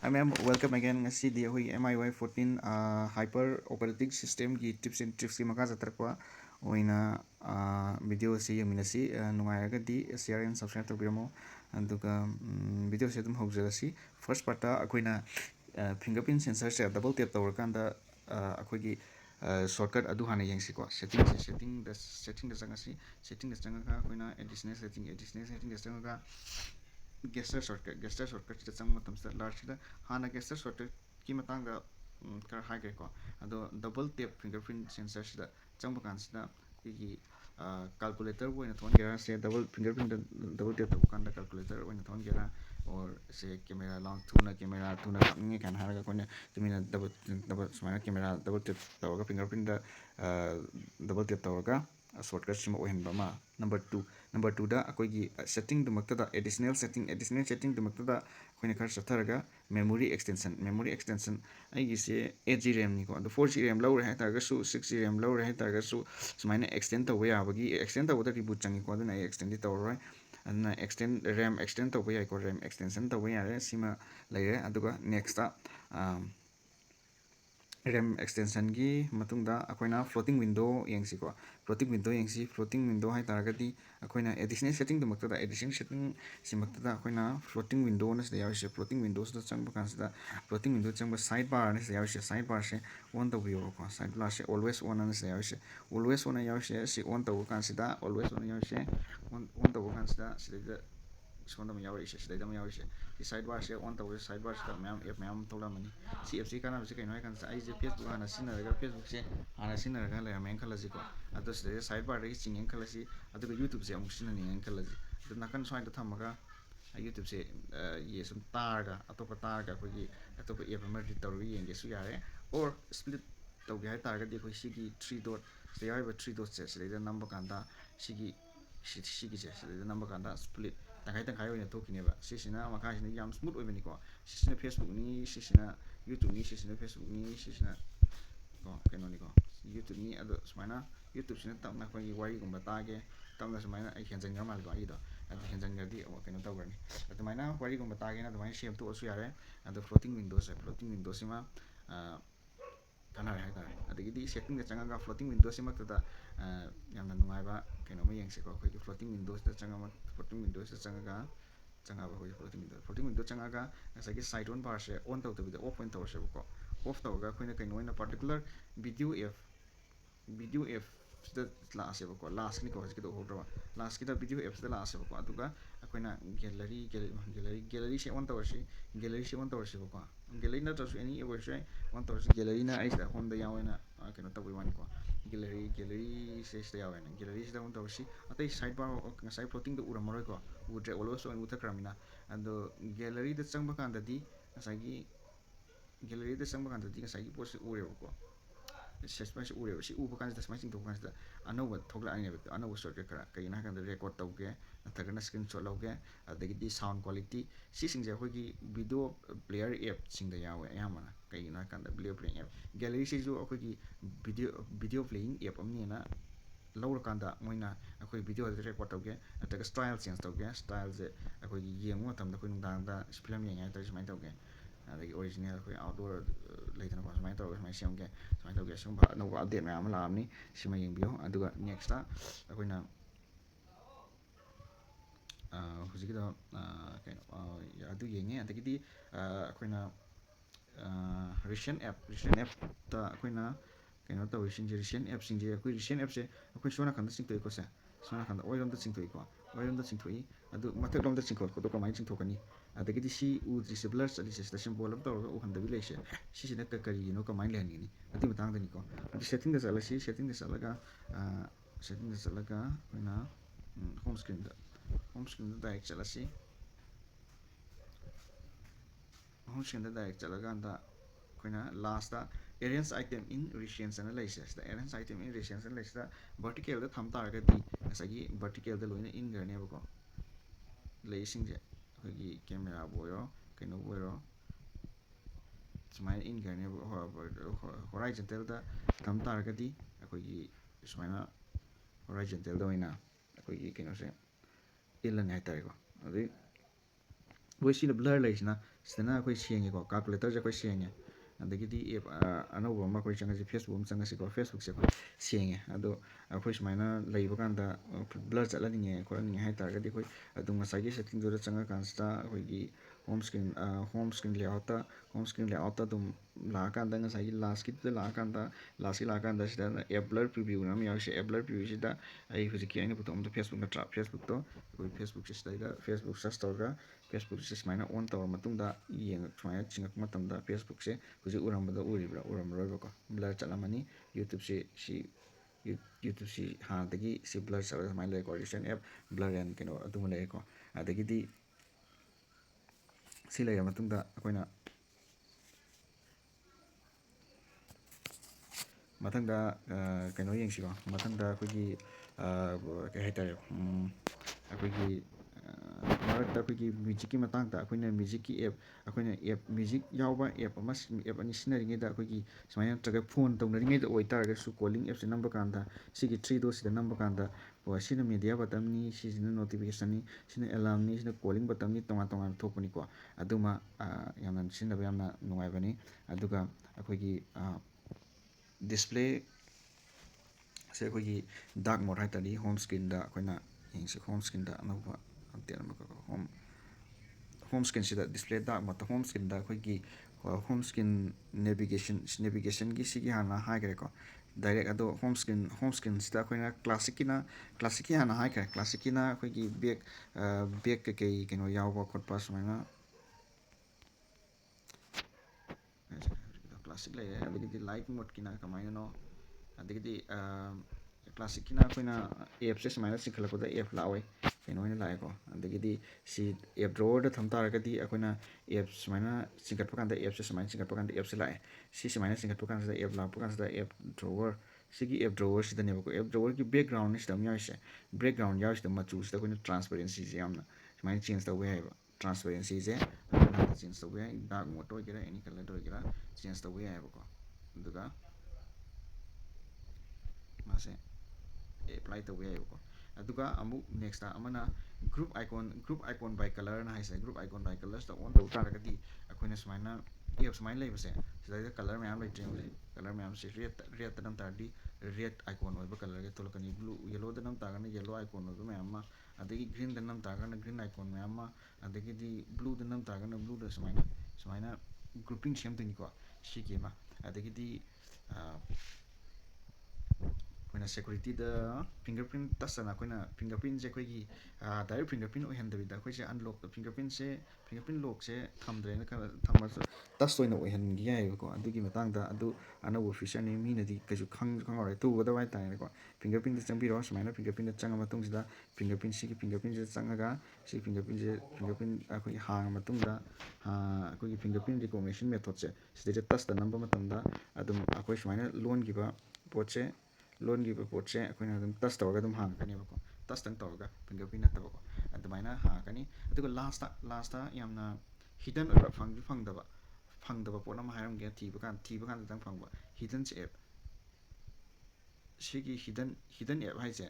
Hi ma'am, welcome again. Ngasi hui MIUI 14 Hyper Operating System ki tips and tricks ki maka jatarpa oina video si yaminasi nungairagadi share and subscribe tawbiramo aduga video se dum haujarasi. First part ta akoina fingerprint sensor se double tap tawrakanda akoigi shortcut adu hana yengsiko setting da changaka akoina additional setting da changaka gesture shortcut sida changma matamsida large sida hana gesture shortcut ki matangda kar haige ko ado double tap fingerprint sensor sida changba kansida ki calculator wo ina thon gera se double fingerprint double tap to kanda calculator wo ina thon gera or se camera long camera tuna ni kan haraga kone tumina double sumana camera double tap to fingerprint da double tap to shortcut sima ohenba ma number 2 da akoigi setting dumakta da additional setting dumakta da akoina khar satharaga memory extension aigi se 8GB RAM ni ko ado 4GB RAM lawre ha targa su 6GB RAM lawre ha targa su sumaina extend tawba yabagi extend tawda reboot changi ko aduna extend tawroi aduna extend RAM extend tawba yai ko RAM extension tawba yare sima laire aduga next da RAM extension gi matungda akoina floating window yengsi ko floating window hai taragadi akoina additional setting dumakta da additional setting simakta da akoina floating window na sida yawise floating windows da changba kansida floating window changba sidebar na sida yawise sidebar se on tawbiyo ko sidebar se always on na sida yawise always on yawise si on tawba kansida always on yawise on tawba kansida sida sonda yawise sida yawise si sidebar se on tawba sidebar se mayam app mayam tolamani si app si kana se kaino kan sa aije facebook hana sinaraga facebook se hana sinaraga la men khalasi ko ado sida sidebar ri chingen khalasi ado youtube se amuk sinani ngen khalasi ado nakan swain da thamaga youtube se ye sum targa atopa targa kogi atopa app ma ri tawri yenge su yare or split tawgi hai targa de ko sigi 3 dot se yaiba 3 dot se sida number kanda sigi sigi se sida number kanda split tangkai oina thokineba sisina makasina yam smooth oibani ko sisina facebook ni sisina YouTube ni sisina Facebook ni sisina ko keno ni ko YouTube ni ado sumaina YouTube sina tamna ko wari gumba tage tamna sumaina ai henjang mal ko ai do ado henjang di keno tawrani ado maina wari gumba tage na do maina shame to osu yare ado floating windows sima kanare hai tare adigi setting da changa floating windows sima ta yamna nungaiba keno ma yengse ko ko floating windows da changa floating windows da changa ba floating window changa ga ngasagi side on bar se on taw tabida off point taw se ko off taw ga khoina kaino ina particular video app da la se ko last ni ko hasi do hodra last kita video apps da la se ko aduga akoina gallery se on taw se ko gallery na to any ever se on taw se gallery na ai da honda yawena kaino taw wani ko gallery se yawena gallery se da on taw se atai sidebar ngasai floating da uramaroi ko udre always on uthakramina ando gallery da changba kandadi ngasagi gallery da changba kandadi ngasagi post ureba ko space ureba si uba kanda space to kanda anoba thogla ani be anoba shortcut kara kaina kanda record tawge nathagana screenshot lawge adagi sound quality si singje hogi video player app singda yawe ayamana kaina kanda video playing app gallery si ju hogi video playing app amni na lawra kanda moina akoi video da record tawge nataga style change tawge style je akoi yengmo matamda koi nungdang da film yengai tar sumai tawge adagi original koi outdoor leitana ko sumai tawge sumai semge sumai tawge sum ba no update mayam la amni sima yengbiyo aduga next ta akoina hujikida kaino adu yenge adagi akoina recent app ta akoina kaino taw recent app singje akoi recent app se akoi sona kanda sing to ko se sona kanda oiram da sing to ko oiram da sing to adu matak rom da sing ko to kamai sing to kani adagi si u disabler sali se station bol to u handa bi leise si sina ka kari no kamai le ni adi matang da ni ko adi setting da sala si setting da salaga koina home screen da direct chala si home screen da direct chala ganda koina last da arrange item in recent analysis the arrange item in recent analysis da vertical da tham tar ga di asagi vertical da loina in ga ne ba ko lei sing je hogi camera boyo kaino boyo sumaina in ga ne horizontal da tham tar ga di akogi sumaina horizontal da oina akogi kaino se ilan hai tar ko adi ꯑꯩꯈꯣꯏ ꯁꯤꯅ blur ꯂꯩꯁꯤꯅ ꯁꯤꯗꯅ ꯑꯩꯈꯣꯏ ꯁꯦꯡꯉꯦꯀꯣ ꯀꯥꯜꯀꯨꯂꯦꯇꯔꯁꯦ ꯑꯩꯈꯣꯏ ꯁꯦꯡꯉꯦ ꯑꯗꯒꯤꯗꯤ app ꯑꯅꯧꯕ ꯑꯃ ꯑꯩꯈꯣꯏ ꯆꯪꯉꯁꯤ ꯐꯦꯁꯕꯨꯛ ꯑꯃ ꯆꯪꯉꯁꯤꯀꯣ ꯐꯦꯁꯕꯨꯛꯁꯦ ꯑꯩꯈꯣꯏ ꯁꯦꯡꯉꯦ ꯑꯗꯣ ꯑꯩꯈꯣꯏ ꯁꯨꯃꯥꯏꯅ ꯂꯩꯕ ꯀꯥꯟꯗ ꯕ꯭ꯂꯔ ꯆꯠꯍꯟꯅꯤꯡꯉꯦ ꯈꯣꯠꯍꯟꯅꯤꯡꯉꯦ ꯍꯥꯏ ꯇꯥꯔꯒꯗꯤ ꯑꯩꯈꯣꯏ ꯑꯗꯨꯝ ꯉꯁꯥꯏꯒꯤ ꯁꯦꯠꯇꯤꯡꯗꯨꯗ ꯆꯪꯉꯀꯥꯟꯁꯤꯗ ꯑꯩꯈꯣꯏꯒꯤ ꯍꯣꯝ ꯁ꯭ꯀ꯭ꯔꯤꯟ ꯂꯦꯑꯥꯎꯠꯇ ꯑꯗꯨꯝ ꯂꯥꯛꯑꯀꯥꯟꯗ ꯉꯁꯥꯏꯒꯤ ꯂꯥꯁꯀꯤ ꯂꯥꯛꯑꯀꯥꯟꯗ ꯁꯤꯗ ꯑꯦꯞ ꯕ꯭ꯂꯔ ꯄ꯭ꯔꯤꯚ꯭ꯌꯨ ꯑꯃ ꯌꯥꯎꯔꯤꯁꯦ ꯑꯦꯞ ꯕ꯭ꯂꯔ ꯄ꯭ꯔꯤꯚ꯭ꯌꯨꯁꯤꯗ ꯑꯩ ꯍꯧꯖꯤꯛꯀꯤ ꯑꯩꯅ ꯄꯨꯊꯣꯛꯑꯝꯕ ꯐꯦꯁꯕꯨꯛ ꯅꯠꯇ꯭ꯔꯥ ꯐꯦꯁꯕꯨꯛꯇꯣ ꯑꯩꯈꯣꯏ ꯐꯦꯁꯕꯨꯛꯁꯦ ꯁꯤꯗꯩꯗ ꯐꯦꯁꯕꯨꯛ ꯁꯔꯆ ꯇꯧꯔꯒ ꯐꯦꯁꯕꯨꯛꯁꯦ ꯁꯨꯃꯥꯏꯅ ꯑꯣꯟ ꯇꯧꯔ ꯃꯇꯨꯡꯗ ꯁꯨꯃꯥꯏꯅ ꯆꯤꯡꯉꯛꯄ ꯃꯇꯝꯗ ꯐꯦꯁꯕꯨꯛꯁꯦ ꯍꯧꯖꯤꯛ ꯎꯔꯝꯕꯗ ꯎꯔꯝꯃꯔꯣꯏꯕꯀꯣ ꯕ꯭ꯂꯔ ꯆꯠꯂꯝꯃꯅꯤ ꯌꯨꯇ꯭ꯌꯨꯕꯁꯤ ꯌꯨꯇ꯭ꯌꯨꯕꯁꯤ ꯍꯥꯟꯅꯗꯒꯤ ꯁꯤ ꯕ꯭ꯂꯔ ꯆꯠꯂꯒ ꯁꯨꯃꯥꯏꯅ ꯂꯩꯔꯦꯀꯣ ꯔꯤꯁꯦꯟ ꯑꯦꯞ ꯕ꯭ꯂꯔ ꯑꯦꯟ ꯀꯩꯅꯣ ꯑꯗꯨꯃ ꯂꯩꯔꯦꯀꯣ ꯑꯗꯒꯤꯗꯤ ꯁꯤ ꯂꯩꯔ ꯃꯇꯨꯡꯗ ꯑꯩꯈꯣꯏꯅ ꯃꯊꯪꯗ ꯀꯩꯅꯣ ꯌꯦꯡꯁꯤꯀꯣ ꯃꯊꯪꯗ ꯑꯩꯈꯣꯏꯒꯤ ꯀꯩ ꯍꯥꯏꯇꯥꯔꯦ ꯑꯩꯈꯣꯏꯒꯤ ꯃꯔꯛꯇ ꯑꯩꯈꯣꯏꯒꯤ ꯃ꯭ꯌꯨꯖꯤꯛꯀꯤ ꯃꯇꯥꯡꯗ ꯑꯩꯈꯣꯏꯅ ꯃ꯭ꯌꯨꯖꯤꯛꯀꯤ ꯑꯦꯞ ꯑꯩꯈꯣꯏꯅ ꯑꯦꯞ ꯃ꯭ꯌꯨꯖꯤꯛ ꯌꯥꯎꯕ ꯑꯦꯞ ꯑꯅꯤ ꯁꯤꯖꯤꯟꯅꯔꯤꯉꯩꯗ ꯑꯩꯈꯣꯏꯒꯤ ꯁꯨꯃꯥꯏꯅ ꯅꯠꯇ꯭ꯔꯒ ꯐꯣꯟ ꯇꯧꯅꯔꯤꯉꯩꯗ ꯑꯣꯏꯇꯥꯔꯒꯁꯨ ꯀꯣꯂꯤꯡ ꯑꯦꯞꯁꯦ ꯅꯝꯕ ꯀꯥꯟꯗ ꯁꯤꯒꯤ ꯊ꯭ꯔꯤꯗꯣ ꯁꯤꯗ ꯅꯝꯕ ꯀꯥꯟꯗ ꯁꯤꯅ ꯃꯦꯗꯤꯌꯥ ꯕꯇꯟꯅꯤ ꯁꯤꯁꯤꯅ ꯅꯣꯇꯤꯐꯤꯀꯦꯁꯟꯅꯤ ꯁꯤꯅ ꯑꯦꯂꯥꯔꯝꯅꯤ ꯁꯤꯅ ꯀꯣꯂꯤꯡ ꯕꯇꯟꯅꯤ ꯇꯣꯉꯥꯟ ꯇꯣꯉꯥꯟꯅ ꯊꯣꯛꯄꯅꯤꯀꯣ ꯑꯗꯨꯃ ꯌꯥꯝꯅ ꯁꯤꯖꯤꯟꯅꯕ ꯌꯥꯝꯅ ꯅꯨꯡꯉꯥꯏꯕꯅꯤ ꯑꯗꯨꯒ ꯑꯩꯈꯣꯏꯒꯤ ꯗꯤꯁꯄ꯭ꯂꯦ ꯁꯦ ꯑꯩꯈꯣꯏꯒꯤ ꯗꯥꯔꯛ ꯃꯣꯠ ꯍꯥꯏꯇꯥꯔꯗꯤ ꯍꯣꯝ ꯁ꯭ꯀ꯭ꯔꯤꯟꯗ ꯑꯩꯈꯣꯏꯅ ꯌꯦꯡꯁꯤ ꯍꯣꯝ ꯁ꯭ꯀ꯭ꯔꯤꯟꯗ ꯑꯅꯧꯕ ꯑꯞꯗꯦꯠ ꯑꯃꯈꯛ ꯍꯣꯝ ꯁ꯭ꯀ꯭ꯔꯤꯟꯁꯤꯗ ꯗꯤꯁꯄ꯭ꯂꯦ ꯗꯥꯔꯛ ꯃꯣꯠꯇ ꯍꯣꯝ ꯁ꯭ꯀ꯭ꯔꯤꯟꯗ ꯑꯩꯈꯣꯏꯒꯤ ꯍꯣꯝ ꯁ꯭ꯀ꯭ꯔꯤꯟ ꯅꯦꯚꯤꯒꯦꯁꯟꯒꯤ ꯁꯤꯒꯤ ꯍꯥꯟꯅ ꯍꯥꯏꯈ꯭ꯔꯦꯀꯣ ꯗꯥꯏꯔꯦꯛ ꯑꯗꯣ ꯍꯣꯝ ꯁ꯭ꯀ꯭ꯔꯤꯟꯁꯤꯗ ꯑꯩꯈꯣꯏꯅ ꯀ꯭ꯂꯥꯁꯤꯛꯀꯤ ꯍꯥꯟꯅ ꯍꯥꯏꯈ꯭ꯔꯦ ꯀ꯭ꯂꯥꯁꯤꯛꯀꯤꯅ ꯑꯩꯈꯣꯏꯒꯤ ꯕꯦꯛ ꯀꯩꯀꯩ ꯀꯩꯅꯣ ꯌꯥꯎꯕ ꯈꯣꯠꯄ ꯁꯨꯃꯥꯏꯅ ꯀ꯭ꯂꯥꯁꯤꯛ ꯂꯩꯔꯦ ꯑꯗꯒꯤꯗꯤ ꯂꯥꯏꯠ ꯃꯣꯠꯀꯤꯅ ꯀꯃꯥꯏꯅꯅꯣ ꯑꯗꯒꯤꯗꯤ ꯀ꯭ꯂꯥꯁꯤꯛꯀꯤꯅ ꯑꯩꯈꯣꯏꯅ ꯑꯦꯞꯁꯦ ꯁꯨꯃꯥꯏꯅ ꯆꯤꯡꯈꯠꯂꯛꯄꯗ ꯑꯦꯞ ꯂꯥꯛꯑꯣꯏ ꯀꯩꯅꯣ ꯑꯣꯏꯅ ꯂꯥꯛꯑꯦꯀꯣ ꯑꯗꯒꯤꯗꯤ ꯁꯤ ꯑꯦꯞ ꯗ꯭ꯔꯣꯋꯔꯗ ꯊꯝ ꯇꯥꯔꯒꯗꯤ ꯑꯩꯈꯣꯏꯅ ꯑꯦꯞ ꯁꯨꯃꯥꯏꯅ ꯆꯤꯡꯈꯠꯄ ꯀꯥꯟꯗ ꯑꯦꯞꯁꯦ ꯁꯨꯃꯥꯏꯅ ꯆꯤꯡꯈꯠꯄ ꯀꯥꯟꯗ ꯑꯦꯞꯁꯦ ꯂꯥꯛꯑꯦ ꯁꯤ ꯁꯨꯃꯥꯏꯅ ꯆꯤꯡꯈꯠꯄ ꯀꯥꯟꯁꯤꯗ ꯑꯦꯞ ꯂꯥꯛꯄ ꯀꯥꯟꯁꯤꯗ ꯑꯦꯞ ꯗ꯭ꯔꯣꯋꯔ ꯁꯤꯒꯤ ꯑꯦꯞ ꯗ꯭ꯔꯣꯋꯔꯁꯤꯗꯅꯦꯕꯀꯣ ꯑꯦꯞ ꯗ꯭ꯔꯣꯋꯔꯒꯤ ꯕꯦꯛꯒ꯭ꯔꯥꯎꯟꯅꯤ ꯁꯤꯗ ꯑꯃ ꯌꯥꯎꯔꯤꯁꯦ ꯕꯦꯛꯒ꯭ꯔꯥꯎꯟ ꯌꯥꯎꯔꯤꯁꯤꯗ ꯃꯆꯨꯁꯤꯗ ꯑꯩꯈꯣꯏꯅ ꯇ꯭ꯔꯥꯟꯁꯄꯦꯔꯦꯟꯁꯤꯁꯦ ꯌꯥꯝꯅ ꯁꯨꯃꯥꯏꯅ ꯆꯦꯟꯖ ꯇꯧꯕ ꯌꯥꯏꯑꯕ ꯇ꯭ꯔꯥꯟꯁꯄꯦꯔꯦꯟꯁꯤꯁꯦ ꯆꯦꯟꯖ ꯇꯧꯕ ꯌꯥꯏ ꯗꯥꯔꯛ ꯃꯣꯠ ꯑꯣꯏꯒꯦꯔꯥ ꯑꯦꯅꯤ ꯀꯂꯔꯗ ꯑꯣꯏꯒꯦꯔꯥ ꯆꯦꯟꯖ ꯇꯧꯕ ꯌꯥꯏꯑꯕꯀꯣ ꯑꯗꯨꯒ ꯃꯥꯁꯦ ꯑꯦꯄ꯭ꯂꯥꯏ ꯇꯧꯕ ꯌꯥꯏꯑꯕꯀꯣ ꯑꯗꯨꯒ ꯑꯃꯨꯛ ꯅꯦꯛꯁꯇ ꯑꯃꯅ ꯒ꯭ꯔꯨꯞ ꯑꯥꯏꯀꯣꯟ ꯕꯥꯏ ꯀꯂꯔꯅ ꯍꯥꯏꯁꯦ ꯒ꯭ꯔꯨꯞ ꯑꯥꯏꯀꯣꯟ ꯕꯥꯏ ꯀꯂꯔꯁꯤꯗ ꯑꯣꯟ ꯇꯧ ꯇꯥꯔꯒꯗꯤ ꯑꯩꯈꯣꯏꯅ ꯁꯨꯃꯥꯏꯅ ꯑꯦꯞ ꯁꯨꯃꯥꯏꯅ ꯂꯩꯕꯁꯦ ꯁꯤꯗꯩꯗ ꯀꯂꯔ ꯃꯌꯥꯝ ꯂꯩꯇ꯭ꯔꯦ ꯀꯂꯔ ꯃꯌꯥꯝꯁꯦ ꯔꯦꯠꯇ ꯅꯝ ꯇꯥꯔꯗꯤ ꯔꯦꯠ ꯑꯥꯏꯀꯣꯟ ꯑꯣꯏꯕ ꯀꯂꯔꯒ ꯊꯣꯛꯂꯛꯀꯅꯤ ꯌꯦꯂꯣꯗ ꯅꯝ ꯇꯥꯔꯒꯅ ꯌꯦꯂꯣ ꯑꯥꯏꯀꯣꯟ ꯑꯣꯏꯕ ꯃꯌꯥꯝ ꯑꯃ ꯑꯗꯒꯤ ꯒ꯭ꯔꯤꯟꯗ ꯅꯝ ꯇꯥꯔꯒꯅ ꯒ꯭ꯔꯤꯟ ꯑꯥꯏꯀꯣꯟ ꯃꯌꯥꯝ ꯑꯃ ꯑꯗꯒꯤꯗꯤ ꯕ꯭ꯂꯨꯗ ꯅꯝ ꯇꯥꯔꯒꯅ ꯕ꯭ꯂꯨꯗ ꯁꯨꯃꯥꯏꯅ ꯒ꯭ꯔꯨꯞꯄꯤꯡ ꯁꯦꯝꯗꯣꯏꯅꯤꯀꯣ ꯁꯤꯒꯤ ꯑꯃ ꯑꯗꯒꯤꯗꯤ ꯑꯩꯈꯣꯏꯅ ꯁꯦꯀꯨꯔꯤꯇꯤꯗ ꯐꯤꯡꯒꯔ ꯄ꯭ꯔꯤꯟ ꯇꯆꯅ ꯑꯩꯈꯣꯏꯅ ꯐꯤꯡꯒꯔ ꯄ꯭ꯔꯤꯟꯁꯦ ꯑꯩꯈꯣꯏꯒꯤ ꯗꯥꯏꯔꯦꯛ ꯐꯤꯡꯒꯔ ꯄ꯭ꯔꯤꯟ ꯑꯣꯏꯍꯟꯗꯕꯤꯗ ꯑꯩꯈꯣꯏꯁꯦ ꯐꯤꯡꯒꯔ ꯄ꯭ꯔꯤꯟ ꯂꯣꯛꯁꯦ ꯊꯝꯗ꯭ꯔꯦꯅ ꯊꯝꯃꯁꯨ ꯇꯆ ꯑꯣꯏꯅ ꯑꯣꯏꯍꯟꯒꯦ ꯌꯥꯏꯑꯕꯀꯣ ꯑꯗꯨꯒꯤ ꯃꯇꯥꯡꯗ ꯑꯗꯨ ꯑꯅꯧꯕ ꯐꯤꯆꯔꯅꯤ ꯃꯤꯅꯗꯤ ꯀꯩꯁꯨ ꯈꯪꯉꯔꯣꯏ ꯇꯨꯒꯗꯕ ꯍꯥꯏꯇꯥꯔꯦꯅꯦꯀꯣ ꯐꯤꯡꯒꯔ ꯄ꯭ꯔꯤꯟꯗ ꯆꯪꯕꯤꯔꯣ ꯁꯨꯃꯥꯏꯅ ꯐꯤꯡꯒꯔ ꯄ꯭ꯔꯤꯟꯗ ꯆꯪꯉ ꯃꯇꯨꯡꯁꯤꯗ ꯁꯤꯒꯤ ꯐꯤꯡꯒꯔ ꯄ꯭ꯔꯤꯟꯁꯤꯗ ꯆꯪꯉꯒ ꯁꯤ ꯐꯤꯡꯒꯔ ꯄ꯭ꯔꯤꯟ ꯑꯩꯈꯣꯏꯒꯤ ꯍꯥꯡꯉ ꯃꯇꯨꯡꯗ ꯑꯩꯈꯣꯏꯒꯤ ꯐꯤꯡꯒꯔ ꯄ꯭ꯔꯤꯟ ꯔꯤꯀꯣꯒꯅꯤꯁꯟ ꯃꯦꯊꯣꯠꯁꯦ ꯁꯤꯗꯩꯗ ꯇꯆꯇ ꯅꯝꯕ ꯃꯇꯝꯗ ꯑꯗꯨꯝ ꯑꯩꯈꯣꯏ ꯁꯨꯃꯥꯏꯅ ꯄꯣꯠꯁꯦ ꯑꯩꯈꯣꯏꯅ ꯑꯗꯨꯝ ꯇꯆ ꯇꯧꯔꯒ ꯑꯗꯨꯝ ꯍꯥꯡꯉꯛꯀꯅꯦꯕꯀꯣ ꯇꯆꯇꯪ ꯇꯧꯔꯒ ꯐꯤꯡꯒꯔ ꯄ꯭ꯔꯤꯟ ꯅꯠꯇꯕꯀꯣ ꯑꯗꯨꯃꯥꯏꯅ ꯍꯥꯡꯉꯛꯀꯅꯤ ꯑꯗꯨꯒ ꯂꯥꯁꯇ ꯌꯥꯝꯅ ꯍꯤꯗꯟ ꯑꯣꯏꯕ ꯐꯪꯗꯕ ꯄꯣꯠ ꯑꯃ ꯍꯥꯏꯔꯝꯒꯦ ꯊꯤꯕ ꯀꯥꯟꯗꯇꯪ ꯐꯪꯕ ꯍꯤꯗꯟꯁ ꯑꯦꯞ ꯁꯤꯒꯤ ꯍꯤꯗꯟ ꯑꯦꯞ ꯍꯥꯏꯁꯦ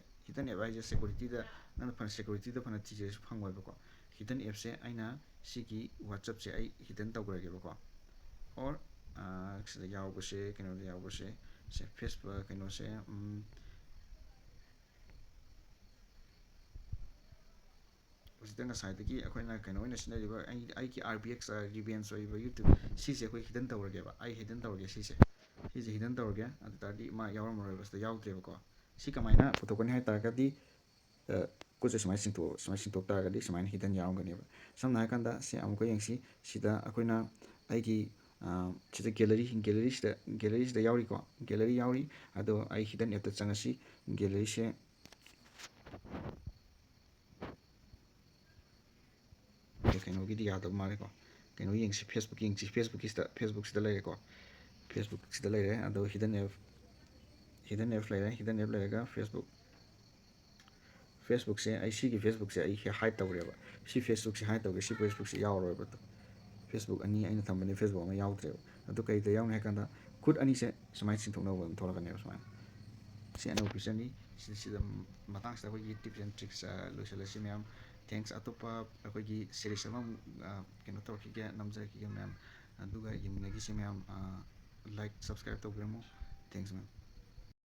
ꯁꯦꯀꯨꯔꯤꯇꯤꯗ ꯐꯅ ꯊꯤꯖꯔꯁꯨ ꯐꯪꯉꯣꯏꯕꯀꯣ ꯍꯤꯗꯟ ꯑꯦꯞꯁꯦ ꯑꯩꯅ ꯁꯤꯒꯤ ꯋꯥꯆꯞꯁꯦ ꯑꯩ ꯍꯤꯗꯟ ꯇꯧꯈ꯭ꯔꯒꯦꯕꯀꯣ ꯑꯣꯔ ꯁꯤꯗ ꯌꯥꯎꯕꯁꯦ ꯀꯩꯅꯣꯗ ꯌꯥꯎꯕꯁꯦ ꯐꯦꯁꯕꯨꯛ ꯀꯩꯅꯣꯁꯦ ꯍꯧꯖꯤꯛꯇ ꯉꯁꯥꯏꯗꯒꯤ ꯑꯩꯈꯣꯏꯅ ꯀꯩꯅꯣ ꯑꯣꯏꯅ ꯁꯤꯖꯤꯟꯅꯔꯤꯕ ꯑꯩꯒꯤ RBX ꯔꯤꯚꯦꯟꯁ ꯑꯣꯏꯕ ꯌꯨꯇ꯭ꯌꯨꯕ ꯁꯤꯁꯦ ꯑꯩꯈꯣꯏ ꯍꯤꯗꯟ ꯇꯧꯔꯒꯦꯕ ꯑꯩ ꯍꯤꯗꯟ ꯇꯧꯔꯒꯦ ꯁꯤꯁꯦ ꯍꯤꯗꯟ ꯇꯧꯔꯒꯦ ꯑꯗꯨ ꯇꯥꯔꯗꯤ ꯃꯥ ꯌꯥꯎꯔꯝꯃꯔꯣꯏꯕ ꯁꯤꯗ ꯌꯥꯎꯗ꯭ꯔꯦꯕꯀꯣ ꯁꯤ ꯀꯃꯥꯏꯅ ꯄꯨꯊꯣꯛꯀꯅꯤ ꯍꯥꯏ ꯇꯥꯔꯒꯗꯤ ꯈꯨꯠꯁꯦ ꯁꯨꯃꯥꯏꯅ ꯆꯤꯡꯊꯣꯛ ꯇꯥꯔꯒꯗꯤ ꯁꯨꯃꯥꯏꯅ ꯍꯤꯗꯟ ꯌꯥꯎꯔꯝꯒꯅꯦꯕ ꯁꯝꯅ ꯍꯥꯏꯔꯀꯥꯟꯗ ꯁꯤ ꯑꯃꯨꯛꯀ ꯌꯦꯡꯁꯤ ꯁꯤꯗ ꯑꯩꯈꯣꯏꯅ ꯑꯩꯒꯤ ꯁꯤꯗ ꯒꯦꯂꯔꯤꯁꯤꯗ ꯌꯥꯎꯔꯤꯀꯣ ꯒꯦꯂꯔꯤ ꯌꯥꯎꯔꯤ ꯑꯗꯣ ꯑꯩ ꯍꯤꯗꯟ ꯑꯦꯞꯇ ꯆꯪꯉꯁꯤ ꯒꯦꯂꯔꯤꯁꯦ ꯀꯩꯅꯣꯒꯤꯗꯤ ꯌꯥꯗꯕ ꯃꯥꯜꯂꯦꯀꯣ ꯀꯩꯅꯣ ꯌꯦꯡꯁꯤ ꯐꯦꯁꯕꯨꯛꯁꯤꯗ ꯂꯩꯔꯦꯀꯣ ꯐꯦꯁꯕꯨꯛꯁꯤꯗ ꯂꯩꯔꯦ ꯑꯗꯣ ꯍꯤꯗꯟ ꯑꯦꯞ ꯂꯩꯔꯒ ꯐꯦꯁꯕꯨꯛꯁꯦ ꯁꯤꯒꯤ ꯐꯦꯁꯕꯨꯛꯁꯦ ꯑꯩ ꯍꯥꯏꯠ ꯇꯧꯔꯦꯕ ꯁꯤ ꯐꯦꯁꯕꯨꯛꯁꯦ ꯍꯥꯏꯠ ꯇꯧꯒꯦ ꯁꯤ ꯐꯦꯁꯕꯨꯛꯁꯦ ꯌꯥꯎꯔꯣꯏꯕ ꯐꯦꯁꯕꯨꯛ ꯑꯅꯤ ꯑꯩꯅ ꯊꯝꯕꯅꯤ ꯐꯦꯁꯕꯨꯛ ꯑꯃ ꯌꯥꯎꯗ꯭ꯔꯦꯕ ꯑꯗꯨ ꯀꯩꯗ ꯌꯥꯎꯅꯤ ꯍꯥꯏ ꯀꯥꯟꯗ ꯈꯨꯠ ꯑꯅꯤꯁꯦ ꯁꯨꯃꯥꯏꯅ ꯆꯤꯡꯊꯣꯛꯅꯕ ꯑꯗꯨꯝ ꯊꯣꯛꯂꯛꯀꯅꯦꯕ ꯁꯨꯃꯥꯏꯅ ꯁꯤ ꯑꯅꯧꯕ ꯐꯤꯆꯔꯅꯤ ꯁꯤꯗ ꯃꯇꯥꯡꯁꯤꯗ ꯑꯩꯈꯣꯏꯒꯤ ꯇꯤꯞꯁ ꯑꯦꯟ ꯇ꯭ꯔꯤꯛꯁ ꯂꯣꯏꯁꯤꯜꯂꯁꯤ ꯃꯌꯥꯝ ꯊꯦꯡꯛꯁ ꯑꯇꯣꯞꯄ ꯑꯩꯈꯣꯏꯒꯤ ꯁꯦꯔꯤꯁ ꯑꯃꯃꯨꯛ ꯀꯩꯅꯣ ꯇꯧꯔꯛꯈꯤꯒꯦ ꯅꯝꯖꯔꯛꯈꯤꯒꯦ ꯃꯌꯥꯝ ꯑꯗꯨꯒ ꯌꯦꯡꯃꯤꯟꯅꯈꯤꯁꯤ ꯃꯌꯥꯝ ꯂꯥꯏꯛ ꯁꯕꯁꯀ꯭ꯔꯥꯏꯕ ꯇꯧꯕꯤꯔꯝꯃꯣ ꯊꯦꯡꯛꯁ ꯃꯌꯥꯝ